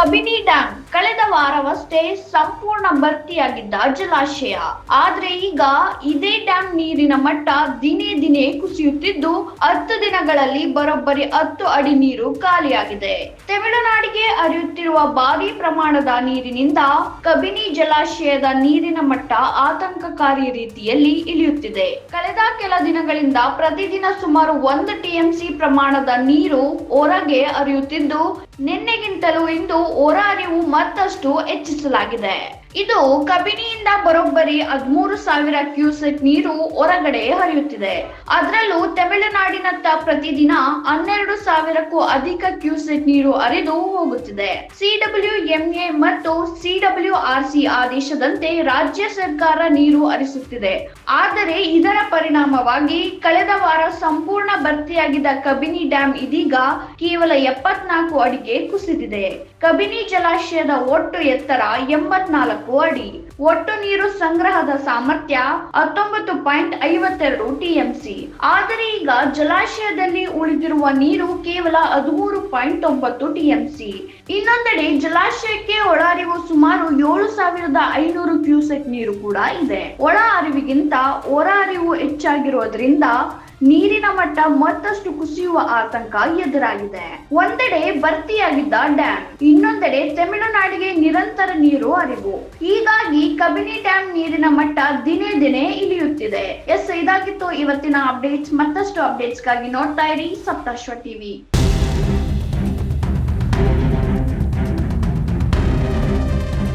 Kabini dam ಕಳೆದ ವಾರವಷ್ಟೇ ಸಂಪೂರ್ಣ ಭರ್ತಿಯಾಗಿದ್ದ ಜಲಾಶಯ. ಆದ್ರೆ ಈಗ ಇದೇ ಡ್ಯಾಂ ನೀರಿನ ಮಟ್ಟ ದಿನೇ ದಿನೇ ಕುಸಿಯುತ್ತಿದ್ದು 10 ದಿನಗಳಲ್ಲಿ ಬರೋಬ್ಬರಿ 10 ಅಡಿ ನೀರು ಖಾಲಿಯಾಗಿದೆ. ತಮಿಳುನಾಡಿಗೆ ಹರಿಯುತ್ತಿರುವ ಭಾರಿ ಪ್ರಮಾಣದ ನೀರಿನಿಂದ ಕಬಿನಿ ಜಲಾಶಯದ ನೀರಿನ ಮಟ್ಟ ಆತಂಕಕಾರಿ ರೀತಿಯಲ್ಲಿ ಇಳಿಯುತ್ತಿದೆ. ಕಳೆದ ಕೆಲ ದಿನಗಳಿಂದ ಪ್ರತಿದಿನ ಸುಮಾರು 1 ಟಿಎಂಸಿ ಪ್ರಮಾಣದ ನೀರು ಹೊರಗೆ ಹರಿಯುತ್ತಿದ್ದು, ನಿನ್ನೆಗಿಂತಲೂ ಇಂದು ಹೊರ ಹರಿವು ಮತ್ತಷ್ಟು ಹೆಚ್ಚಿಸಲಾಗಿದೆ. ಇದು ಕಬಿನಿಯಿಂದ ಬರೋಬ್ಬರಿ 13,000 ಕ್ಯೂಸೆಕ್ ನೀರು ಹೊರಗಡೆ ಹರಿಯುತ್ತಿದೆ. ಅದರಲ್ಲೂ ತಮಿಳುನಾಡಿನತ್ತ ಪ್ರತಿದಿನ 12,000ಕ್ಕೂ ಅಧಿಕ ಕ್ಯೂಸೆಕ್ ನೀರು ಹರಿದು ಹೋಗುತ್ತಿದೆ. CWMA ಮತ್ತು CWRC ಆದೇಶದಂತೆ ರಾಜ್ಯ ಸರ್ಕಾರ ನೀರು ಹರಿಸುತ್ತಿದೆ. ಆದರೆ ಇದರ ಪರಿಣಾಮವಾಗಿ ಕಳೆದ ವಾರ ಸಂಪೂರ್ಣ ಭರ್ತಿಯಾಗಿದ್ದ ಕಬಿನಿ ಡ್ಯಾಂ ಇದೀಗ ಕೇವಲ 74 ಅಡಿಗೆ ಕುಸಿದಿದೆ. ಕಬಿನಿ ಜಲಾಶಯದ ಒಟ್ಟು ಎತ್ತರ 84 ಅಡಿ. ಒಟ್ಟು ನೀರು ಸಂಗ್ರಹದ ಸಾಮರ್ಥ್ಯ 19.52 ಟಿಎಂಸಿ. ಆದರೆ ಈಗ ಜಲಾಶಯದಲ್ಲಿ ಉಳಿದಿರುವ ನೀರು ಕೇವಲ 13.9 ಟಿಎಂಸಿ. ಇನ್ನೊಂದೆಡೆ ಜಲಾಶಯಕ್ಕೆ ಒಳಹರಿವು ಸುಮಾರು 7,500 ಕ್ಯೂಸೆಕ್ ನೀರು ಕೂಡ ಇದೆ. ಒಳ ಹರಿವಿಗಿಂತ ಹೊರ ಹರಿವು ಹೆಚ್ಚಾಗಿರೋದ್ರಿಂದ ನೀರಿನ ಮಟ್ಟ ಮತ್ತಷ್ಟು ಕುಸಿಯುವ ಆತಂಕ ಎದುರಾಗಿದೆ. ಒಂದೆಡೆ ಭರ್ತಿಯಾಗಿದ್ದ ಡ್ಯಾಂ, ಇನ್ನೊಂದೆಡೆ ತಮಿಳುನಾಡಿಗೆ ನಿರಂತರ ನೀರು ಹರಿವು. ಹೀಗಾಗಿ ಕಬಿನಿ ಡ್ಯಾಂ ನೀರಿನ ಮಟ್ಟ ದಿನೇ ದಿನೇ ಇಳಿಯುತ್ತಿದೆ. ಇದಾಗಿತ್ತು ಇವತ್ತಿನ ಅಪ್ಡೇಟ್ಸ್. ಮತ್ತಷ್ಟು ಅಪ್ಡೇಟ್ಸ್ಗಾಗಿ ನೋಡ್ತಾ ಇರಿ ಸಪ್ತಾಶ್ವ ಟಿವಿ.